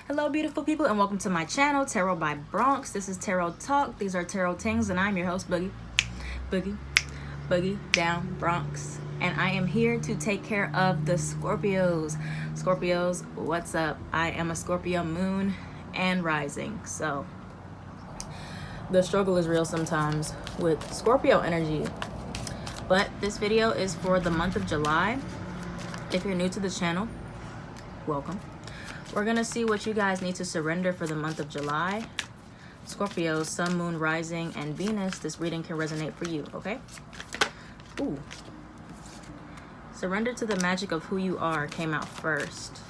Hello beautiful people and welcome to my channel, Tarot by Bronx. This is Tarot Talk. These are Tarot Tings and I'm your host, Boogie Down Bronx. And I am here to take care of the Scorpios. Scorpios, what's up? I am a Scorpio moon and rising. So the struggle is real sometimes with Scorpio energy. But this video is for the month of July. If you're new to the channel, welcome. We're going to see what you guys need to surrender for the month of July. Scorpio, Sun, Moon, Rising, and Venus. This reading can resonate for you, okay? Ooh. Surrender to the magic of who you are came out first.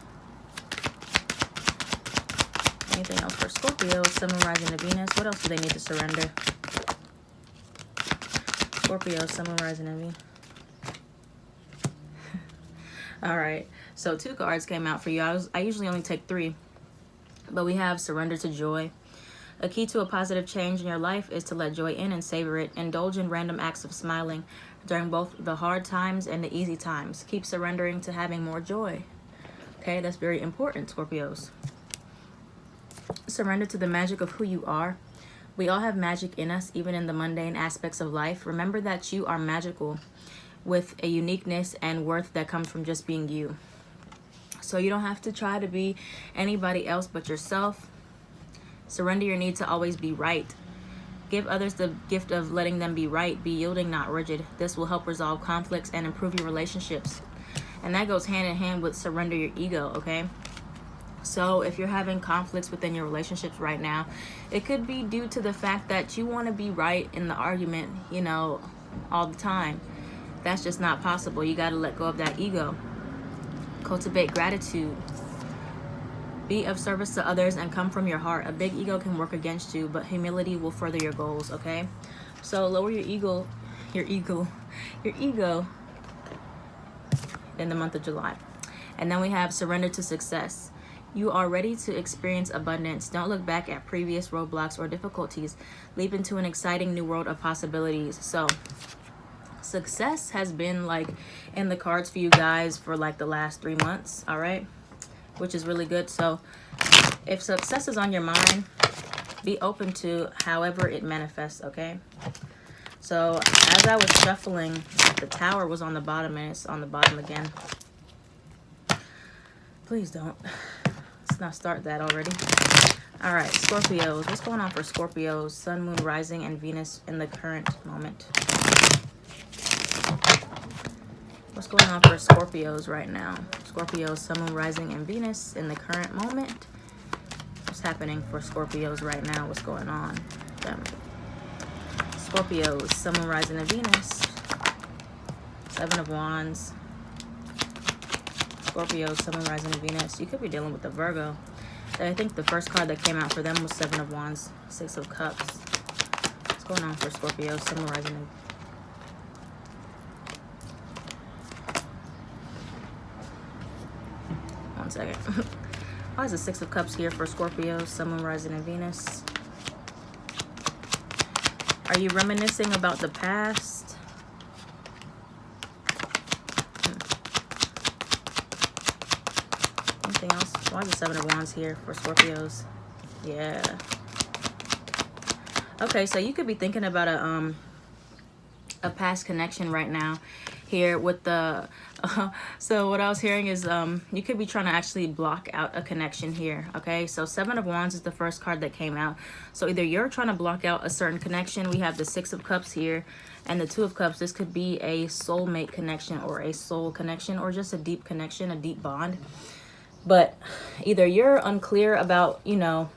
Anything else for Scorpio, Sun, Moon, Rising, and Venus? What else do they need to surrender? Scorpio, Sun, Moon, Rising, and Venus. All right, so 2 cards came out for you. I usually only take 3, but we have surrender to joy. A key to a positive change in your life is to let joy in and savor it. Indulge in random acts of smiling during both the hard times and the easy times. Keep surrendering to having more joy. Okay, that's very important, Scorpios. Surrender to the magic of who you are. We all have magic in us, even in the mundane aspects of life. Remember that you are magical, with a uniqueness and worth that comes from just being you. So you don't have to try to be anybody else but yourself. Surrender your need to always be right. Give others the gift of letting them be right. Be yielding, not rigid. This will help resolve conflicts and improve your relationships. And that goes hand in hand with surrender your ego, okay? So if you're having conflicts within your relationships right now, it could be due to the fact that you want to be right in the argument, you know, all the time. That's just not possible. You got to let go of that ego. Cultivate gratitude. Be of service to others and come from your heart. A big ego can work against you, but humility will further your goals, okay? So lower your ego in the month of July. And then we have surrender to success. You are ready to experience abundance. Don't look back at previous roadblocks or difficulties. Leap into an exciting new world of possibilities. So success has been like in the cards for you guys for like the last 3 months, all right, which is really good. So if success is on your mind, be open to however it manifests, okay? So as I was shuffling, the Tower was on the bottom and it's on the bottom again. Please don't. Let's not start that already. All right, Scorpios, what's going on for Scorpios, Sun, Moon, Rising, and Venus in the current moment? What's going on for Scorpios right now? Scorpios, Sun, Moon, Rising, and Venus in the current moment. What's happening for Scorpios right now? What's going on? Them. Scorpios, Sun, Moon, Rising, and Venus. 7 of Wands. Scorpios, Sun, Moon, Rising, and Venus. You could be dealing with the Virgo. I think the first card that came out for them was 7 of Wands, 6 of Cups. What's going on for Scorpios, Sun, Moon, Rising, and One second. Why is the 6 of Cups here for Scorpio, Sun, Moon, Rising, and Venus? Are you reminiscing about the past? Anything else? Why is the 7 of Wands here for Scorpios? Yeah. Okay, so you could be thinking about a past connection right now here with the so what I was hearing is you could be trying to actually block out a connection here, okay? So 7 of Wands is the first card that came out. So either you're trying to block out a certain connection. We have the 6 of Cups here and the 2 of Cups. This could be a soulmate connection or a soul connection or just a deep connection, a deep bond. But either you're unclear about, you know,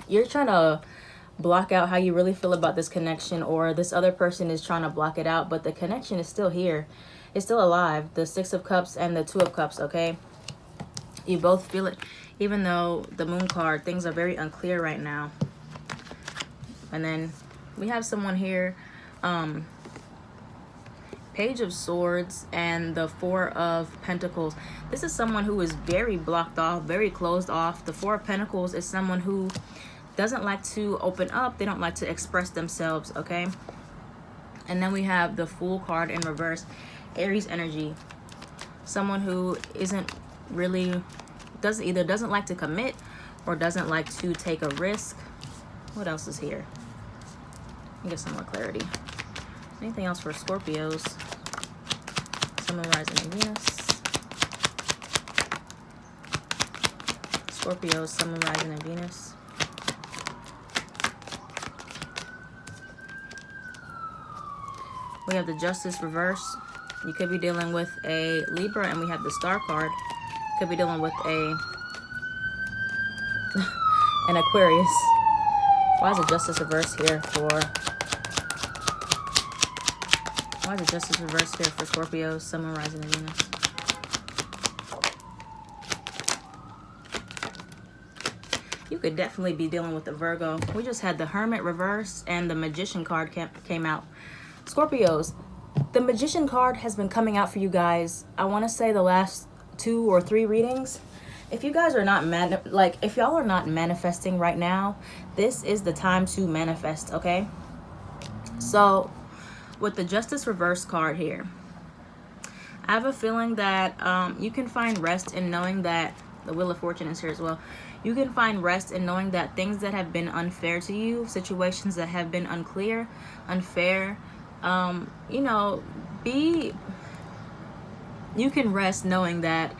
you're trying to block out how you really feel about this connection, or this other person is trying to block it out, but the connection is still here. It's still alive. The 6 of Cups and the 2 of Cups, okay? You both feel it. Even though the Moon card, things are very unclear right now. And then we have someone here, Page of Swords and the 4 of Pentacles. This is someone who is very blocked off, very closed off. The 4 of Pentacles is someone who doesn't like to open up. They don't like to express themselves, okay? And then we have the Fool card in reverse. Aries energy. Someone who isn't really, doesn't like to commit, or doesn't like to take a risk. What else is here? Let me get some more clarity. Anything else for Scorpios? Sun, Moon, Rising, and Venus. Scorpios, Sun, Moon, Rising, and Venus. We have the Justice reverse. You could be dealing with a Libra, and we have the Star card. Could be dealing with an Aquarius. Why is the Justice reverse here for? Why is the Justice reverse here for Scorpios, Sun, Moon, Rising, and Venus? You could definitely be dealing with the Virgo. We just had the Hermit reverse and the Magician card came out. Scorpios, the Magician card has been coming out for you guys, I want to say the last 2 or 3 readings. If you guys are not if y'all are not manifesting right now, this is the time to manifest, okay? So with the Justice reverse card here, I have a feeling that you can find rest in knowing that the Wheel of Fortune is here as well. You can find rest in knowing that things that have been unfair to you, situations that have been unclear, unfair, you know, you can rest knowing that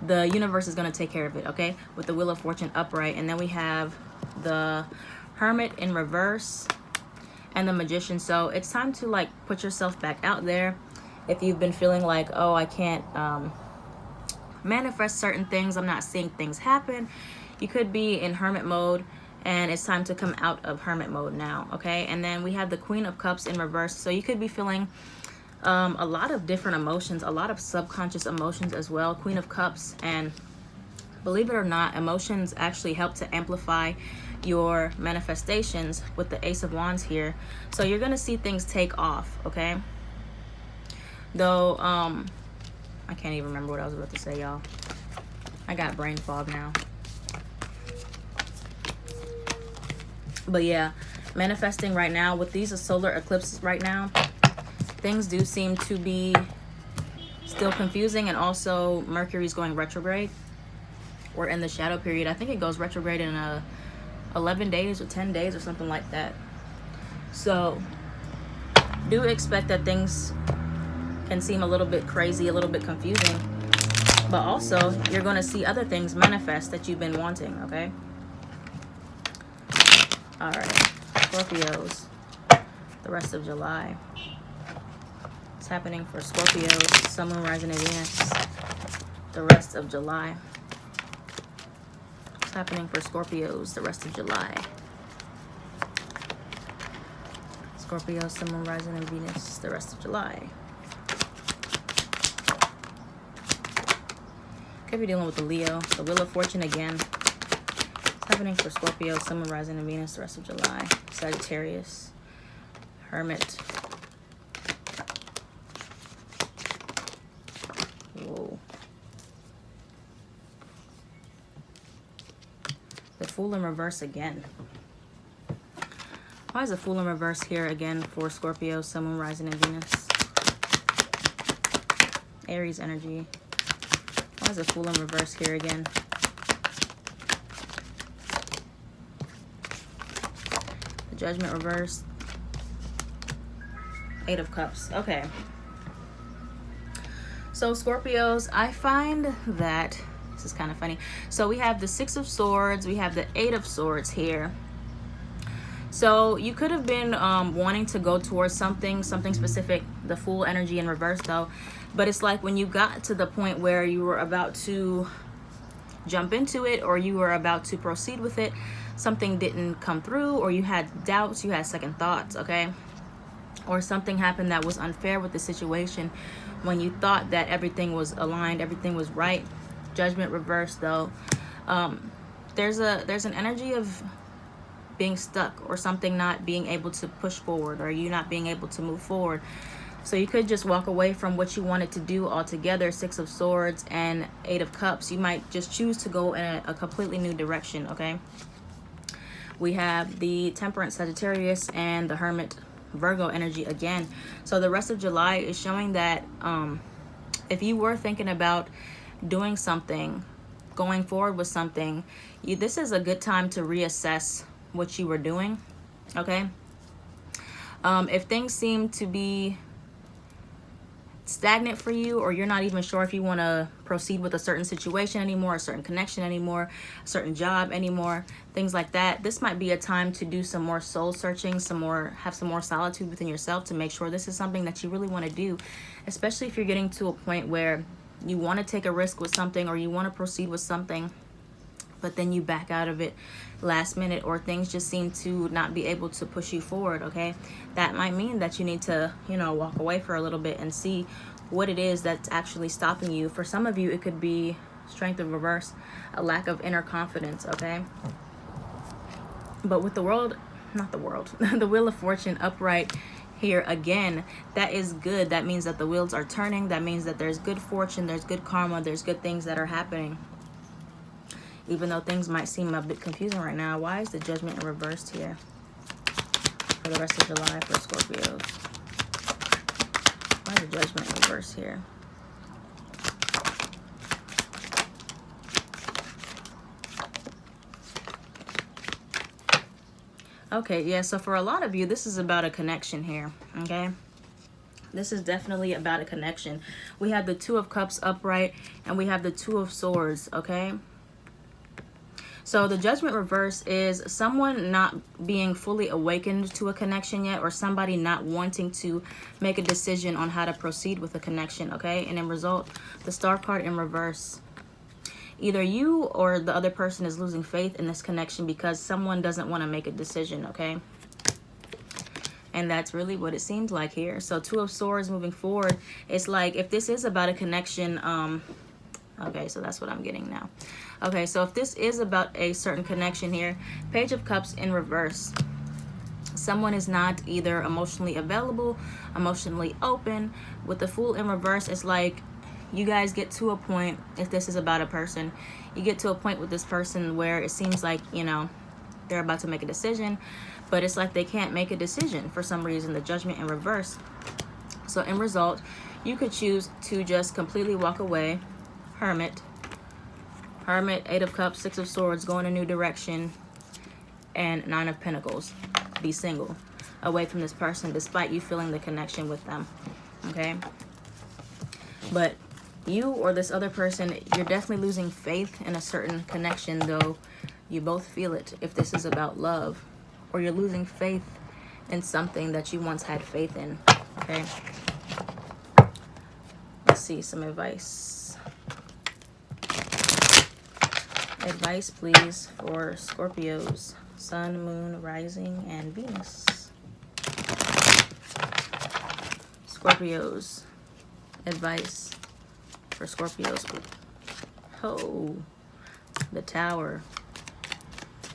the universe is going to take care of it, okay? With the Wheel of Fortune upright, and then we have the Hermit in reverse and the Magician. So it's time to like put yourself back out there. If you've been feeling like, oh, I can't manifest certain things, I'm not seeing things happen, you could be in hermit mode, and it's time to come out of hermit mode now, okay? And then we have the Queen of Cups in reverse. So you could be feeling a lot of different emotions, a lot of subconscious emotions as well. Queen of Cups, and believe it or not, emotions actually help to amplify your manifestations with the Ace of Wands here. So you're gonna see things take off, okay? Though I can't even remember what I was about to say, y'all. I got brain fog now. But yeah, manifesting right now with these solar eclipses right now, things do seem to be still confusing, and also Mercury's going retrograde. We're in the shadow period. I think it goes retrograde in 11 days or 10 days or something like that. So do expect that things can seem a little bit crazy, a little bit confusing, but also you're going to see other things manifest that you've been wanting, okay? All right, Scorpios, the rest of July. What's happening for Scorpios, Sun, Moon, Rising, and Venus, the rest of July? What's happening for Scorpios, the rest of July? Scorpio, Sun, Moon, Rising, and Venus, the rest of July. Could be dealing with the Leo, the Wheel of Fortune again. What's happening for Scorpio, Sun, Moon, Rising, and Venus, the rest of July? Sagittarius, Hermit. Whoa. The Fool in reverse again. Why is the Fool in reverse here again for Scorpio, Sun, Moon, Rising, and Venus? Aries energy. Why is the Fool in reverse here again? The Judgment reverse. 8 of Cups. Okay. So Scorpios, I find that this is kind of funny. So we have the 6 of Swords, we have the 8 of Swords here. So you could have been wanting to go towards something specific, the Fool energy in reverse though. But it's like when you got to the point where you were about to jump into it, or you were about to proceed with it, something didn't come through, or you had doubts, you had second thoughts, okay? Or something happened that was unfair with the situation when you thought that everything was aligned, everything was right. Judgment reverse though. There's an energy of being stuck, or something not being able to push forward, or you not being able to move forward. So you could just walk away from what you wanted to do altogether. 6 of Swords and 8 of Cups. You might just choose to go in a completely new direction, okay? We have the Temperance Sagittarius and the Hermit Virgo energy again. So the rest of July is showing that if you were thinking about doing something, going forward with something, this is a good time to reassess what you were doing, okay? If things seem to be stagnant for you, or you're not even sure if you want to proceed with a certain situation anymore, a certain connection anymore, a certain job anymore, things like that, this might be a time to do some more soul searching, have some more solitude within yourself to make sure this is something that you really want to do, especially if you're getting to a point where you want to take a risk with something, or you want to proceed with something, but then you back out of it last minute, or things just seem to not be able to push you forward, okay? That might mean that you need to, walk away for a little bit and see what it is that's actually stopping you. For some of you, it could be strength in reverse, a lack of inner confidence, okay? But with the Wheel of Fortune upright here again, that is good. That means that the wheels are turning. That means that there's good fortune, there's good karma, there's good things that are happening. Even though things might seem a bit confusing right now. Why is the Judgment in reversed here for the rest of July for Scorpios? Why is the Judgment in reverse here? Okay, yeah, so for a lot of you, this is about a connection here, okay? This is definitely about a connection. We have the Two of Cups upright, and we have the Two of Swords, okay? So the Judgment reverse is someone not being fully awakened to a connection yet, or somebody not wanting to make a decision on how to proceed with a connection, okay? And in result, the Star card in reverse. Either you or the other person is losing faith in this connection because someone doesn't want to make a decision, okay? And that's really what it seems like here. So Two of Swords moving forward, it's like if this is about a connection, okay, so that's what I'm getting now. Okay, so if this is about a certain connection here, Page of Cups in reverse. Someone is not either emotionally available, emotionally open. With the Fool in reverse, it's like you guys get to a point, if this is about a person, you get to a point with this person where it seems like, they're about to make a decision, but it's like they can't make a decision for some reason, the Judgment in reverse. So in result, you could choose to just completely walk away. Hermit, Eight of Cups, Six of Swords, go in a new direction, and Nine of Pentacles, be single, away from this person despite you feeling the connection with them, okay? But you or this other person, you're definitely losing faith in a certain connection, though you both feel it if this is about love, or you're losing faith in something that you once had faith in, okay? Let's see some advice. Advice, please, for Scorpios, Sun, Moon, Rising, and Venus. Scorpios, advice for Scorpios. Oh, the Tower.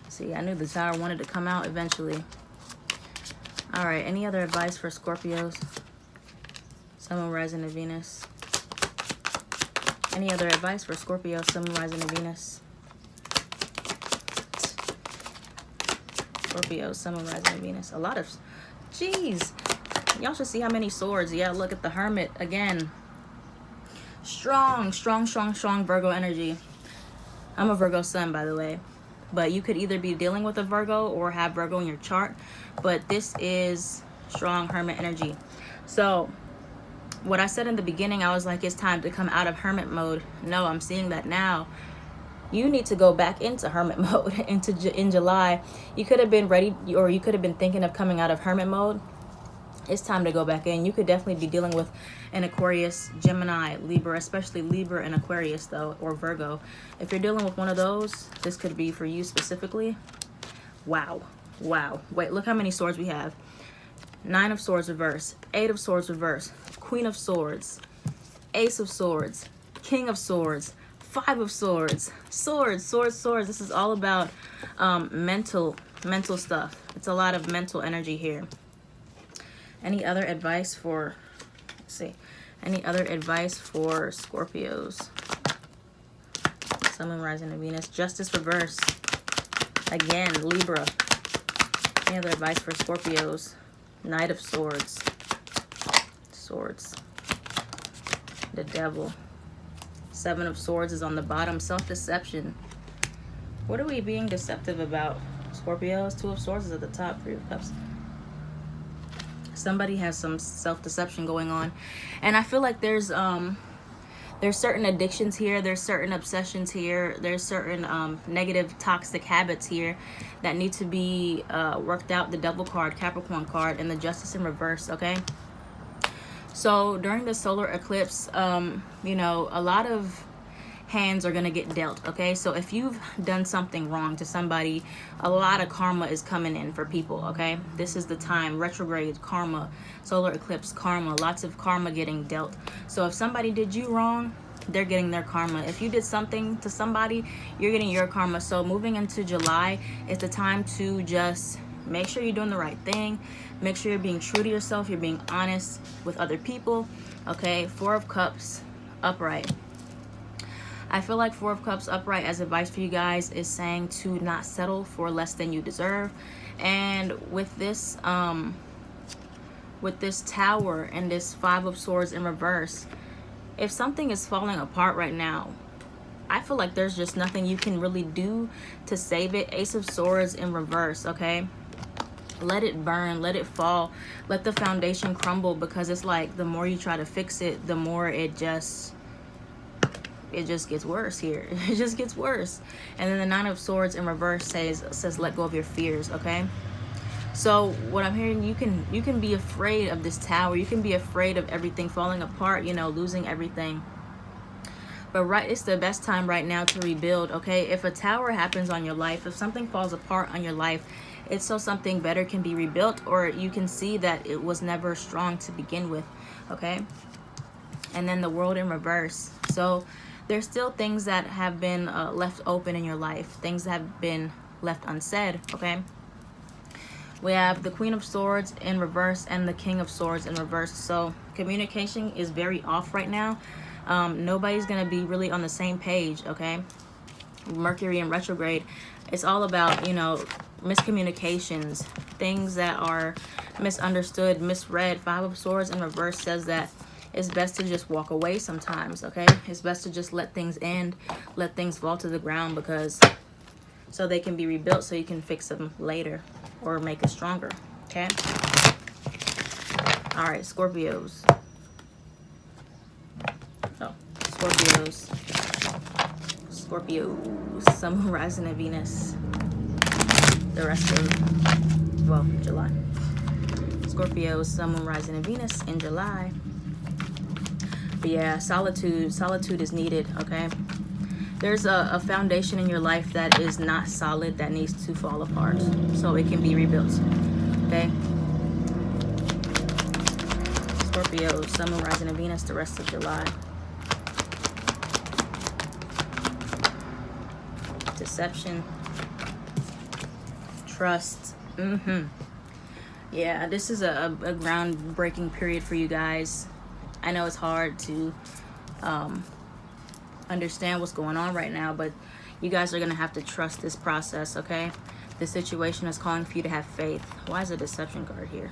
See, I knew the Tower wanted to come out eventually. All right, any other advice for Scorpios? Sun, Moon, Rising, and Venus. Any other advice for Scorpio, Sun, Moon, Rising, and Venus? Scorpio, Sun, Moon, Rising, and Venus. A lot of, jeez, y'all should see how many swords. Yeah, look at the Hermit again. Strong Virgo energy. I'm a Virgo Sun, by the way, but you could either be dealing with a Virgo or have Virgo in your chart, but this is strong Hermit energy. So what I said in the beginning, I was like, it's time to come out of Hermit mode. No, I'm seeing that now. You need to go back into Hermit mode in July. You could have been ready, or you could have been thinking of coming out of Hermit mode. It's time to go back in. You could definitely be dealing with an Aquarius, Gemini, Libra, especially Libra and Aquarius, though, or Virgo. If you're dealing with one of those, this could be for you specifically. Wow. Wait, look how many swords we have. Nine of Swords reverse, Eight of Swords reverse, Queen of Swords, Ace of Swords, King of Swords, Five of Swords, Swords. This is all about mental stuff. It's a lot of mental energy here. Any other advice for, let's see, any other advice for Scorpios? Sun, Moon, Rising, and Venus. Justice reverse. Again, Libra. Any other advice for Scorpios? Knight of Swords. The Devil. Seven of Swords is on the bottom. Self-deception. What are we being deceptive about? Scorpios. Two of Swords is at the top. Three of Cups. Somebody has some self-deception going on. And I feel like there's certain addictions here. There's certain obsessions here. There's certain negative, toxic habits here that need to be worked out. The Devil card, Capricorn card, and the Justice in reverse, okay? So during the solar eclipse, you know, a lot of hands are going to get dealt, okay? So if you've done something wrong to somebody, a lot of karma is coming in for people, okay? This is the time. Retrograde, karma, solar eclipse, karma, lots of karma getting dealt. So if somebody did you wrong, they're getting their karma. If you did something to somebody, you're getting your karma. So moving into July, it's the time to just make sure you're doing the right thing. Make sure you're being true to yourself. You're being honest with other people, okay? Four of Cups, upright. I feel like Four of Cups upright as advice for you guys is saying to not settle for less than you deserve. And with this Tower and this Five of Swords in reverse, if something is falling apart right now, I feel like there's just nothing you can really do to save it. Ace of Swords in reverse, okay? Let it burn, let it fall, let the foundation crumble, because it's like the more you try to fix it, the more it just gets worse here. It just gets worse. And then the Nine of Swords in reverse says let go of your fears, okay? So what I'm hearing, you can be afraid of this Tower. You can be afraid of everything falling apart, you know, losing everything. But it's the best time right now to rebuild, okay? If a Tower happens on your life, if something falls apart on your life, it's so something better can be rebuilt, or you can see that it was never strong to begin with, okay? And then the World in reverse. So there's still things that have been left open in your life, things that have been left unsaid, okay? We have the Queen of Swords in reverse and the King of Swords in reverse. So communication is very off right now. Nobody's going to be really on the same page, okay? Mercury in retrograde. It's all about, you know, miscommunications, things that are misunderstood, misread. Five of Swords in reverse says that it's best to just walk away sometimes, okay? It's best to just let things end, let things fall to the ground, because so they can be rebuilt, so you can fix them later or make it stronger, okay? All right, Scorpios. Oh, Scorpios, Sun, Moon, Rising, and Venus. The rest of, well, July. Scorpios, Sun, Moon, Rising, and Venus in July. But yeah, solitude is needed, okay? There's a foundation in your life that is not solid, that needs to fall apart so it can be rebuilt, okay? Scorpio, Sun, Moon, Rising, and Venus the rest of July. Deception. Trust. Yeah, this is a groundbreaking period for you guys. I know it's hard to understand what's going on right now, but you guys are going to have to trust this process, okay? The situation is calling for you to have faith. Why is a deception card here?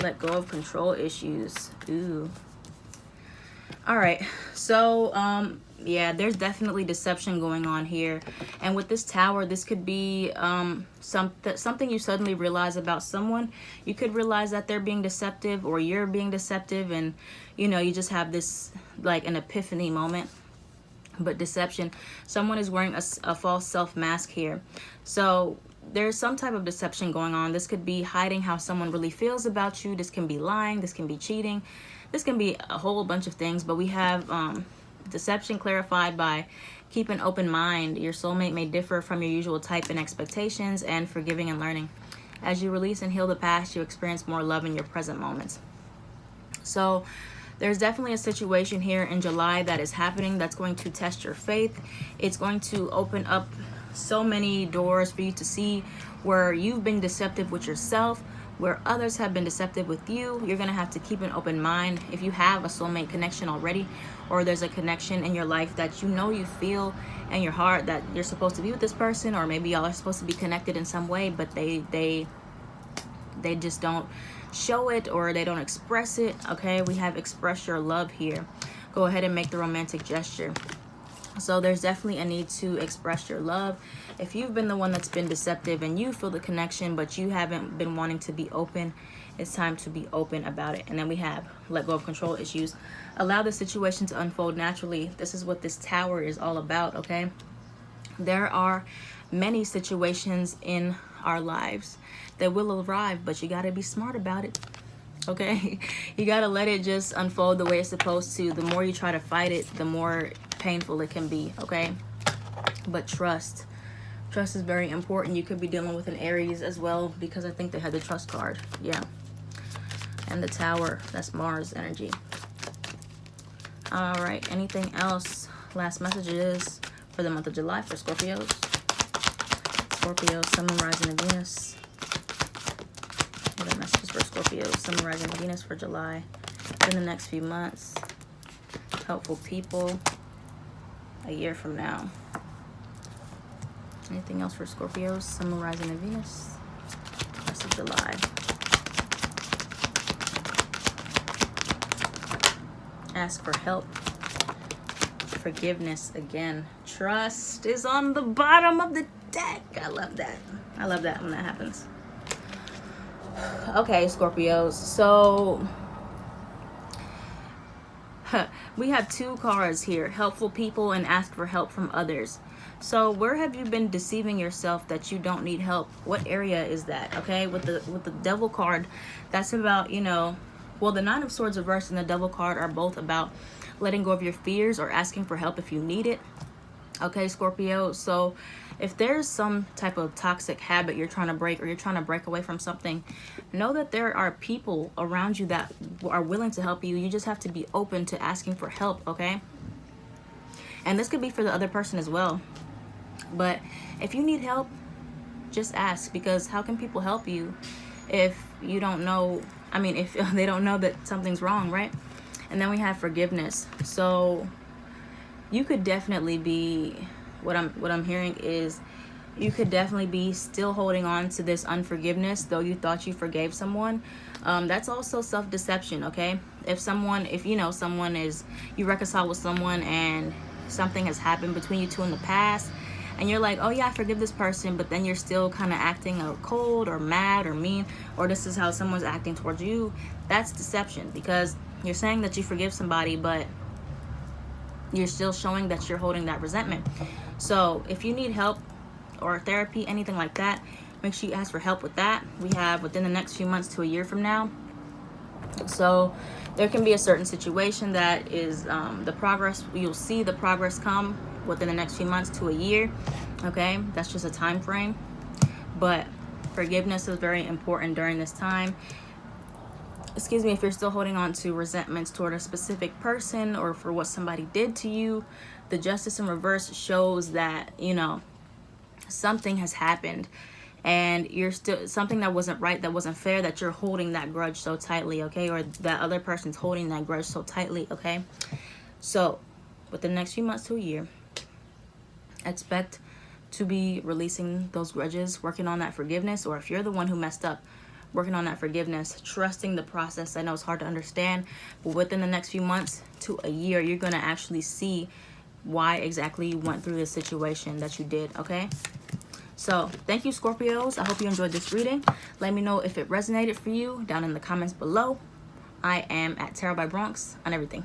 Let go of control issues. Ooh. All right, so yeah, there's definitely deception going on here. And with this Tower, this could be something you suddenly realize about someone. You could realize that they're being deceptive, or you're being deceptive, and you know, you just have this like an epiphany moment. But deception, someone is wearing a false self mask here. So there's some type of deception going on. This could be hiding how someone really feels about you. This can be lying. This can be cheating. This can be a whole bunch of things, but we have deception clarified by keep an open mind. Your soulmate may differ from your usual type in expectations, and forgiving and learning. As you release and heal the past, you experience more love in your present moments. So there's definitely a situation here in July that is happening that's going to test your faith. It's going to open up so many doors for you to see where you've been deceptive with yourself, where others have been deceptive with you. You're going to have to keep an open mind. If you have a soulmate connection already, or there's a connection in your life that you know you feel in your heart that you're supposed to be with this person, or maybe y'all are supposed to be connected in some way, but they they just don't show it or they don't express it. Okay, we have express your love here. Go ahead and make the romantic gesture. So there's definitely a need to express your love. If you've been the one that's been deceptive and you feel the connection but you haven't been wanting to be open, it's time to be open about it. And then we have let go of control issues. Allow the situation to unfold naturally. This is what this Tower is all about, okay? There are many situations in our lives that will arrive, but you got to be smart about it, okay? You got to let it just unfold the way it's supposed to. The more you try to fight it, the more painful it can be, okay? But trust is very important. You could be dealing with an Aries as well, because I think they had the trust card. Yeah. And the Tower, that's Mars energy. All right, anything else? Last messages for the month of July for Scorpios. Scorpio, Sun, Moon, Rising, and Venus. What are messages for Scorpio, Sun, Moon, Rising, and Venus for July in the next few months? Helpful people a year from now. Anything else for Scorpios, Sun, Moon, Rising, and Venus? Rest of July. Ask for help. Forgiveness again. Trust is on the bottom of the deck. I love that. I love that when that happens. Okay, Scorpios. So we have two cards here. Helpful people and ask for help from others. So where have you been deceiving yourself that you don't need help? What area is that? Okay, with the Devil card, that's about, you know, well, the Nine of Swords reversed and the Devil card are both about letting go of your fears or asking for help if you need it. Okay, Scorpio. So if there's some type of toxic habit you're trying to break, or you're trying to break away from something, know that there are people around you that are willing to help you. You just have to be open to asking for help, okay? And this could be for the other person as well. But if you need help, just ask, because how can people help you if you don't know? I mean, if they don't know that something's wrong, right? And then we have forgiveness. So you could definitely be, what I'm hearing is, you could definitely be still holding on to this unforgiveness, though you thought you forgave someone. That's also self-deception, okay? If you know someone is, you reconcile with someone and something has happened between you two in the past, and you're like, oh yeah, I forgive this person, but then you're still kind of acting cold or mad or mean, or this is how someone's acting towards you, that's deception, because you're saying that you forgive somebody, but you're still showing that you're holding that resentment. So if you need help or therapy, anything like that, make sure you ask for help with that. We have within the next few months to a year from now. So there can be a certain situation that is the progress, you'll see the progress come within the next few months to a year. Okay, that's just a time frame. But forgiveness is very important during this time. Excuse me, if you're still holding on to resentments toward a specific person or for what somebody did to you, the Justice in reverse shows that, you know, something has happened and you're still, something that wasn't right, that wasn't fair, that you're holding that grudge so tightly, okay? Or that other person's holding that grudge so tightly, okay? So within the next few months to a year, expect to be releasing those grudges, working on that forgiveness, or if you're the one who messed up, working on that forgiveness, trusting the process. I know it's hard to understand, but within the next few months to a year, you're going to actually see why exactly you went through this situation that you did, okay? So thank you, Scorpios. I hope you enjoyed this reading. Let me know if it resonated for you down in the comments below. I am at Tarot by Bronx on everything.